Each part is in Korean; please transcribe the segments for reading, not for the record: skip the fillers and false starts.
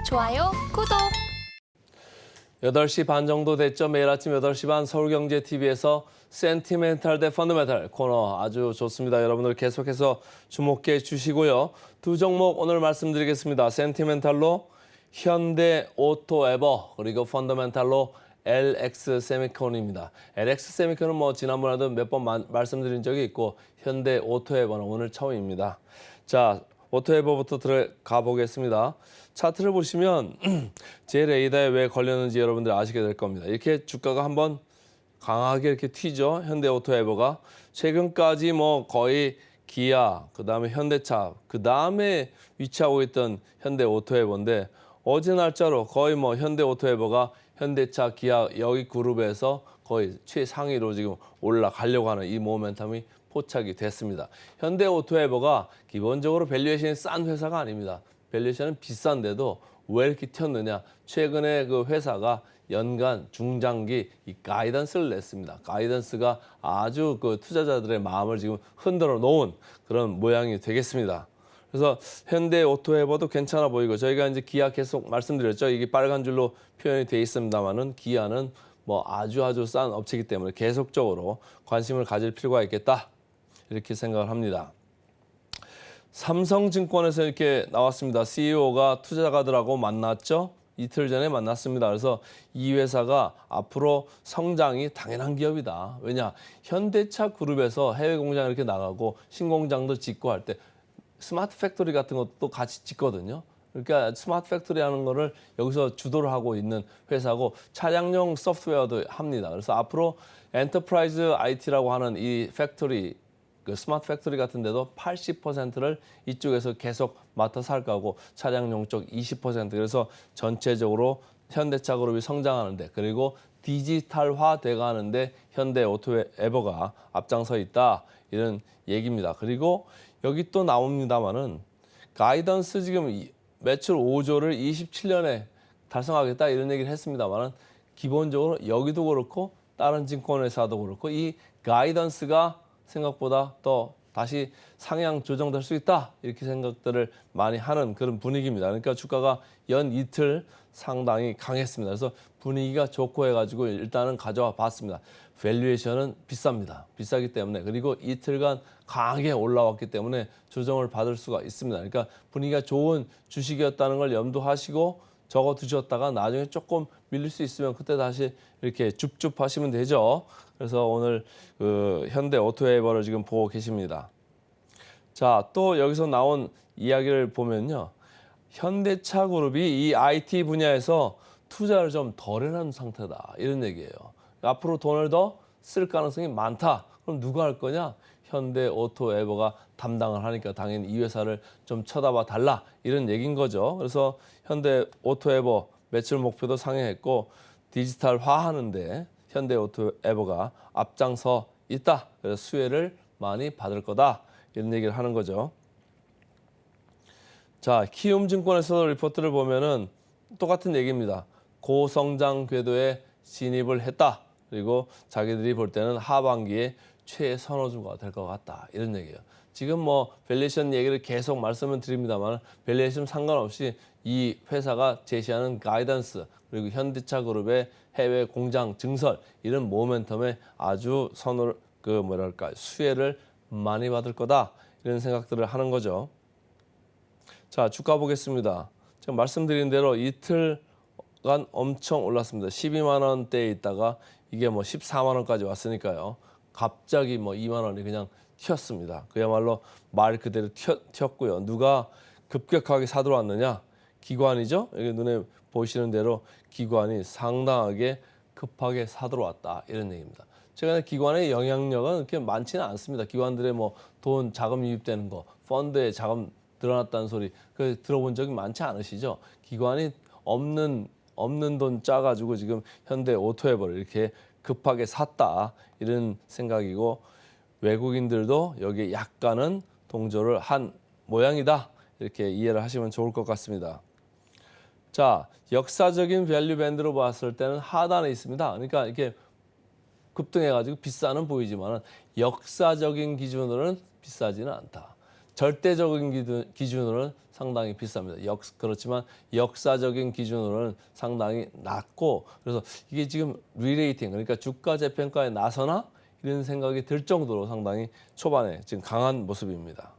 좋아요, 구독. 8시 반 정도 됐죠. 매일 아침 8시 반 서울경제TV에서 센티멘탈 대 펀더멘탈 코너 아주 좋습니다. 여러분들 계속해서 주목해 주시고요. 두 종목 오늘 말씀드리겠습니다. 센티멘탈로 현대 오토에버 그리고 펀더멘탈로 LX 세미콘입니다. LX 세미콘은 뭐 지난번에도 몇 번 말씀드린 적이 있고 현대 오토에버는 오늘 처음입니다. 자, 오토에버부터 들어가 보겠습니다. 차트를 보시면 제 레이더에 왜 걸렸는지 여러분들 아시게 될 겁니다. 이렇게 주가가 한번 강하게 이렇게 튀죠. 현대 오토에버가 최근까지 뭐 거의 기아, 그다음에 현대차, 그다음에 위치하고 있던 현대 오토에버인데 어제 날짜로 거의 뭐 현대 오토에버가 현대차, 기아 여기 그룹에서 거의 최상위로 지금 올라가려고 하는 이 모멘텀이 포착이 됐습니다. 현대 오토에버가 기본적으로 밸류에이션이 싼 회사가 아닙니다. 밸류에이션은 비싼데도 왜 이렇게 튀었느냐? 최근에 그 회사가 연간 중장기 이 가이던스를 냈습니다. 가이던스가 아주 그 투자자들의 마음을 지금 흔들어 놓은 그런 모양이 되겠습니다. 그래서 현대 오토에버도 괜찮아 보이고 저희가 이제 기아 계속 말씀드렸죠. 이게 빨간 줄로 표현이 돼 있습니다만은 기아는 뭐 아주 싼 업체이기 때문에 계속적으로 관심을 가질 필요가 있겠다. 이렇게 생각을 합니다. 삼성증권에서 이렇게 나왔습니다. CEO가 투자자들하고 만났죠. 이틀 전에 만났습니다. 그래서 이 회사가 앞으로 성장이 당연한 기업이다. 왜냐? 현대차 그룹에서 해외 공장 이렇게 나가고 신공장도 짓고 할 때 스마트 팩토리 같은 것도 같이 짓거든요. 그러니까 스마트 팩토리 하는 거를 여기서 주도를 하고 있는 회사고 차량용 소프트웨어도 합니다. 그래서 앞으로 엔터프라이즈 IT라고 하는 이 팩토리 그 스마트 팩토리 같은 데도 80%를 이쪽에서 계속 맡아서 할 거고 차량용 쪽 20% 그래서 전체적으로 현대차 그룹이 성장하는데 그리고 디지털화 돼가는데 현대 오토에버가 앞장서 있다 이런 얘기입니다. 그리고 여기 또 나옵니다만은 가이던스 지금 매출 5조를 27년에 달성하겠다 이런 얘기를 했습니다만은 기본적으로 여기도 그렇고 다른 증권회사도 그렇고 이 가이던스가 생각보다 또 다시 상향 조정될 수 있다 이렇게 생각들을 많이 하는 그런 분위기입니다. 그러니까 주가가 연 이틀 상당히 강했습니다. 그래서 분위기가 좋고 해가지고 일단은 가져와 봤습니다. 밸류에이션은 비쌉니다. 비싸기 때문에 그리고 이틀간 강하게 올라왔기 때문에 조정을 받을 수가 있습니다. 그러니까 분위기가 좋은 주식이었다는 걸 염두하시고 적어 두셨다가 나중에 조금 밀릴 수 있으면 그때 다시 이렇게 줍줍 하시면 되죠. 그래서 오늘 그 현대 오토에버를 지금 보고 계십니다. 자, 또 여기서 나온 이야기를 보면요. 현대차 그룹이 이 IT 분야에서 투자를 좀 덜 해놓은 상태다. 이런 얘기예요. 앞으로 돈을 더 쓸 가능성이 많다. 그럼 누가 할 거냐? 현대 오토에버가 담당을 하니까 당연히 이 회사를 좀 쳐다봐 달라. 이런 얘기인 거죠. 그래서 현대 오토에버 매출 목표도 상회했고 디지털화 하는데 현대 오토에버가 앞장서 있다. 그래서 수혜를 많이 받을 거다. 이런 얘기를 하는 거죠. 자, 키움증권에서 리포트를 보면은 똑같은 얘기입니다. 고성장 궤도에 진입을 했다. 그리고 자기들이 볼 때는 하반기에 최선호주가 될 것 같다. 이런 얘기예요. 지금 뭐 밸류에이션 얘기를 계속 말씀을 드립니다만 밸류에이션 상관없이 이 회사가 제시하는 가이던스 그리고 현대차 그룹의 해외 공장 증설 이런 모멘텀에 아주 수혜를 많이 받을 거다. 이런 생각들을 하는 거죠. 자, 주가 보겠습니다. 제가 말씀드린 대로 이틀간 엄청 올랐습니다. 12만 원대에 있다가 이게 뭐 14만 원까지 왔으니까요. 갑자기 뭐 2만 원이 그냥 튀었습니다. 그야말로 말 그대로 튀었고요. 누가 급격하게 사들어왔느냐? 기관이죠. 여기 눈에 보시는 대로 기관이 상당하게 급하게 사들어왔다. 이런 얘기입니다. 최근에 기관의 영향력은 그렇게 많지는 않습니다. 기관들의 뭐 돈 자금 유입되는 거, 펀드에 자금 늘어났다는 소리 그 들어본 적이 많지 않으시죠? 기관이 없는 돈 짜가지고 지금 현대 오토에버를 이렇게 급하게 샀다 이런 생각이고 외국인들도 여기에 약간은 동조를 한 모양이다 이렇게 이해를 하시면 좋을 것 같습니다. 자, 역사적인 밸류 밴드로 봤을 때는 하단에 있습니다. 그러니까 이렇게 급등해가지고 비싸는 보이지만 역사적인 기준으로는 비싸지는 않다. 절대적인 기준으로는 상당히 비쌉니다. 그렇지만 역사적인 기준으로는 상당히 낮고 그래서 이게 지금 리레이팅 그러니까 주가 재평가에 나서나 이런 생각이 들 정도로 상당히 초반에 지금 강한 모습입니다.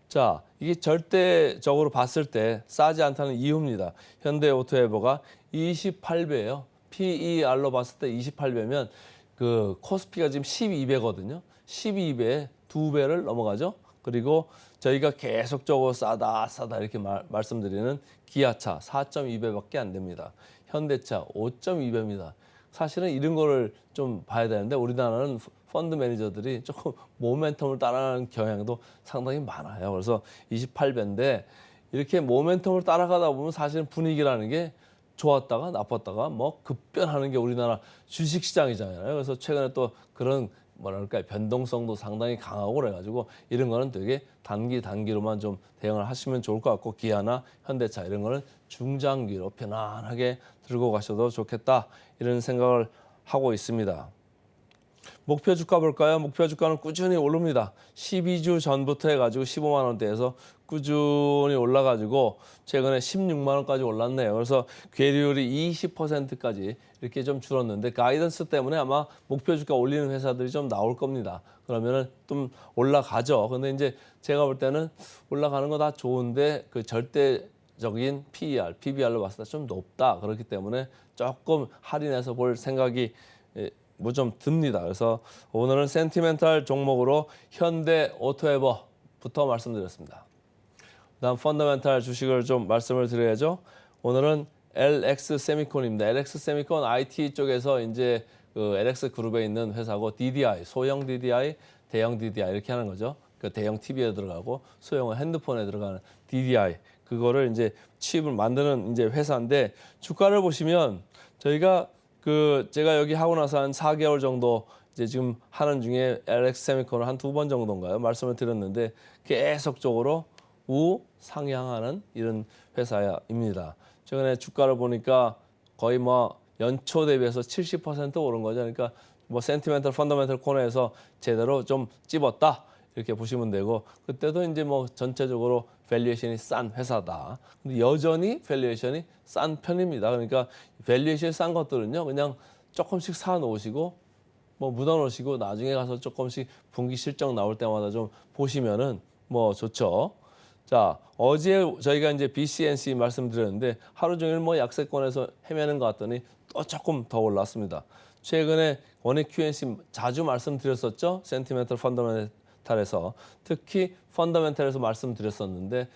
자, 이게 절대적으로 봤을 때 싸지 않다는 이유입니다. 현대오토에버가 28배예요. PER로 봤을 때 28배면 그 코스피가 지금 12배거든요. 12배에 2배를 넘어가죠. 그리고 저희가 계속적으로 싸다 이렇게 말씀드리는 기아차 4.2배밖에 안 됩니다. 현대차 5.2배입니다. 사실은 이런 거를 좀 봐야 되는데 우리나라는 펀드 매니저들이 조금 모멘텀을 따라가는 경향도 상당히 많아요. 그래서 28배인데 이렇게 모멘텀을 따라가다 보면 사실은 분위기라는 게 좋았다가 나빴다가 뭐 급변하는 게 우리나라 주식시장이잖아요. 그래서 최근에 또 그런 뭐랄까 변동성도 상당히 강하고 그래가지고 이런 거는 되게 단기로만 좀 대응을 하시면 좋을 것 같고 기아나 현대차 이런 거는 중장기로 편안하게 들고 가셔도 좋겠다 이런 생각을 하고 있습니다. 목표 주가 볼까요? 목표 주가는 꾸준히 오릅니다. 12주 전부터 해가지고 15만 원대에서 꾸준히 올라가지고 최근에 16만 원까지 올랐네요. 그래서 괴리율이 20%까지 이렇게 좀 줄었는데 가이던스 때문에 아마 목표 주가 올리는 회사들이 좀 나올 겁니다. 그러면은 좀 올라가죠. 근데 이제 제가 볼 때는 올라가는 거 다 좋은데 그 절대적인 PER, PBR로 봤을 때 좀 높다. 그렇기 때문에 조금 할인해서 볼 생각이 뭐 좀 듭니다. 그래서 오늘은 센티멘탈 종목으로 현대오토에버부터 말씀드렸습니다. 다음 펀더멘탈 주식을 좀 말씀을 드려야죠. 오늘은 LX 세미콘입니다. LX 세미콘 IT 쪽에서 이제 그 LX 그룹에 있는 회사고 DDI, 소형 DDI, 대형 DDI 이렇게 하는 거죠. 그 대형 TV에 들어가고 소형은 핸드폰에 들어가는 DDI 그거를 이제 칩을 만드는 이제 회사인데 주가를 보시면 저희가 제가 여기 하고 나서 한 4개월 정도 이제 지금 하는 중에 LX 세미콘을 한 2번 정도인가요? 말씀을 드렸는데 계속적으로 우상향하는 이런 회사입니다. 최근에 주가를 보니까 거의 뭐 연초 대비해서 70% 오른 거죠. 그러니까 뭐 센티멘털 펀더멘털 코너에서 제대로 좀 찝었다. 이렇게 보시면 되고 그때도 이제 뭐 전체적으로 밸류에이션이 싼 회사다. 근데 여전히 밸류에이션이 싼 편입니다. 그러니까 밸류에이션이 싼 것들은요. 그냥 조금씩 사 놓으시고 뭐 묻어 놓으시고 나중에 가서 조금씩 분기 실적 나올 때마다 좀 보시면은 뭐 좋죠. 자, 어제 저희가 이제 BCNC 말씀드렸는데 하루 종일 뭐 약세권에서 헤매는 것 같더니 또 조금 더 올랐습니다. 최근에 원익 QNC 자주 말씀드렸었죠. 센티멘털 펀더멘탈에서 특히 펀더멘탈에서 말씀드렸었는데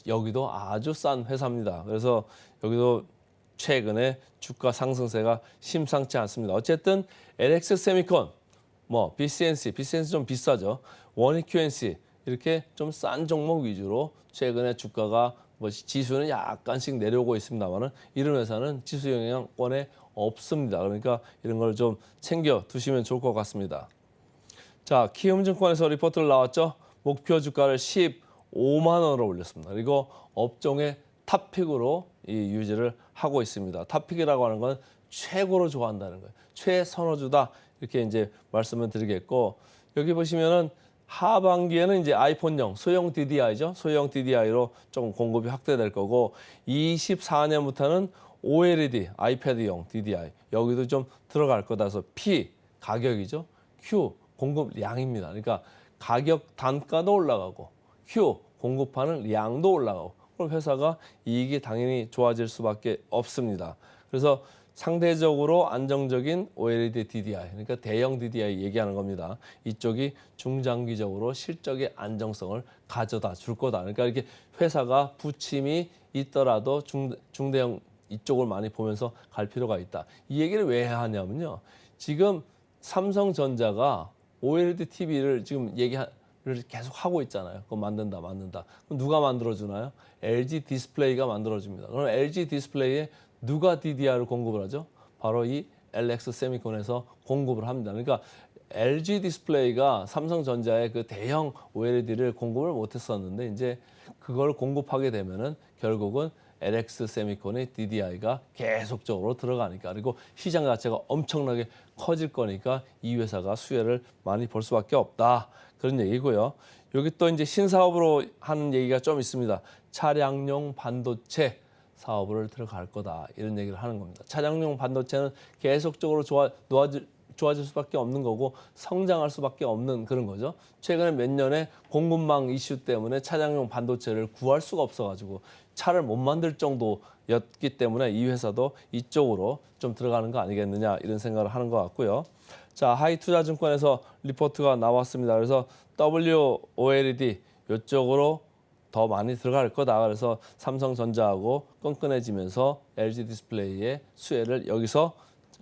여기도 아주 싼 회사입니다. 그래서 여기도 최근에 주가 상승세가 심상치 않습니다. 어쨌든 LX 세미콘, 뭐 BCNC 좀 비싸죠. 원익 QNC 이렇게 좀 싼 종목 위주로 최근에 주가가 뭐 지수는 약간씩 내려오고 있습니다만은 이런 회사는 지수 영향권에 없습니다. 그러니까 이런 걸 좀 챙겨 두시면 좋을 것 같습니다. 자, 키움증권에서 리포트를 나왔죠. 목표 주가를 15만 원으로 올렸습니다. 그리고 업종의 탑픽으로 유지를 하고 있습니다. 탑픽이라고 하는 건 최고로 좋아한다는 거예요. 최선호주다 이렇게 이제 말씀을 드리겠고 여기 보시면은 하반기에는 이제 아이폰용 소형 DDI죠. 소형 DDI로 조금 공급이 확대될 거고 24년부터는 OLED 아이패드용 DDI 여기도 좀 들어갈 거다. 그래서 P 가격이죠. Q 공급량입니다. 그러니까 가격 단가도 올라가고 Q 공급하는 양도 올라가고 그럼 회사가 이익이 당연히 좋아질 수밖에 없습니다. 그래서 상대적으로 안정적인 OLED DDI, 그러니까 대형 DDI 얘기하는 겁니다. 이쪽이 중장기적으로 실적의 안정성을 가져다 줄 거다. 그러니까 이렇게 회사가 부침이 있더라도 중대형 이쪽을 많이 보면서 갈 필요가 있다. 이 얘기를 왜 하냐면요. 지금 삼성전자가 OLED TV를 지금 얘기를 계속 하고 있잖아요. 그거 만든다. 그럼 누가 만들어주나요? LG 디스플레이가 만들어줍니다. 그럼 LG 디스플레이에 누가 DDR을 공급을 하죠? 바로 이 LX 세미콘에서 공급을 합니다. 그러니까 LG 디스플레이가 삼성전자의 그 대형 OLED를 공급을 못했었는데 이제 그걸 공급하게 되면은 결국은 LX 세미콘의 DDI가 계속적으로 들어가니까 그리고 시장 자체가 엄청나게 커질 거니까 이 회사가 수혜를 많이 볼 수밖에 없다. 그런 얘기고요. 여기 또 이제 신사업으로 하는 얘기가 좀 있습니다. 차량용 반도체 사업을 들어갈 거다 이런 얘기를 하는 겁니다. 차량용 반도체는 계속적으로 좋아질 수밖에 없는 거고 성장할 수밖에 없는 그런 거죠. 최근에 몇 년에 공급망 이슈 때문에 차량용 반도체를 구할 수가 없어가지고 차를 못 만들 정도였기 때문에 이 회사도 이쪽으로 좀 들어가는 거 아니겠느냐 이런 생각을 하는 것 같고요. 자, 하이투자증권에서 리포트가 나왔습니다. 그래서 WOLED 이쪽으로 더 많이 들어갈 거다. 그래서 삼성전자하고 끈끈해지면서 LG 디스플레이의 수혜를 여기서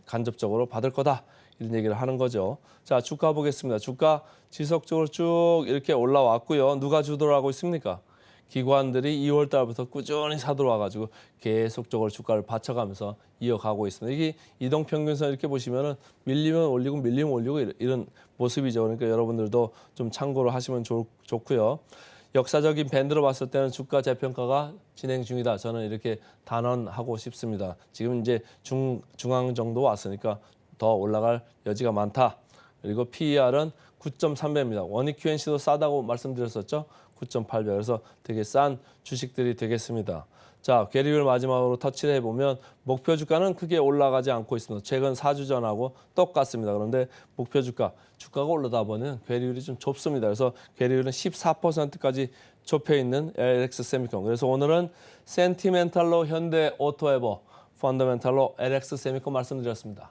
간접적으로 받을 거다. 이런 얘기를 하는 거죠. 자, 주가 보겠습니다. 주가 지속적으로 쭉 이렇게 올라왔고요. 누가 주도를 하고 있습니까? 기관들이 2월 달부터 꾸준히 사들어와 가지고 계속적으로 주가를 받쳐가면서 이어가고 있습니다. 이게 이동평균선 이렇게 보시면은 밀리면 올리고 밀리면 올리고 이런 모습이죠. 그러니까 여러분들도 좀 참고를 하시면 좋고요. 역사적인 밴드로 봤을 때는 주가 재평가가 진행 중이다. 저는 이렇게 단언하고 싶습니다. 지금 이제 중앙 정도 왔으니까 더 올라갈 여지가 많다. 그리고 PER은 9.3배입니다. 원익 QNC도 싸다고 말씀드렸었죠. 9.8배. 그래서 되게 싼 주식들이 되겠습니다. 자, 괴리율 마지막으로 터치를 해보면 목표 주가는 크게 올라가지 않고 있습니다. 최근 4주 전하고 똑같습니다. 그런데 목표 주가가 올라다 보면 괴리율이 좀 좁습니다. 그래서 괴리율은 14%까지 좁혀 있는 LX 세미콘. 그래서 오늘은 센티멘탈로 현대 오토에버, 펀더멘탈로 LX 세미콘 말씀드렸습니다.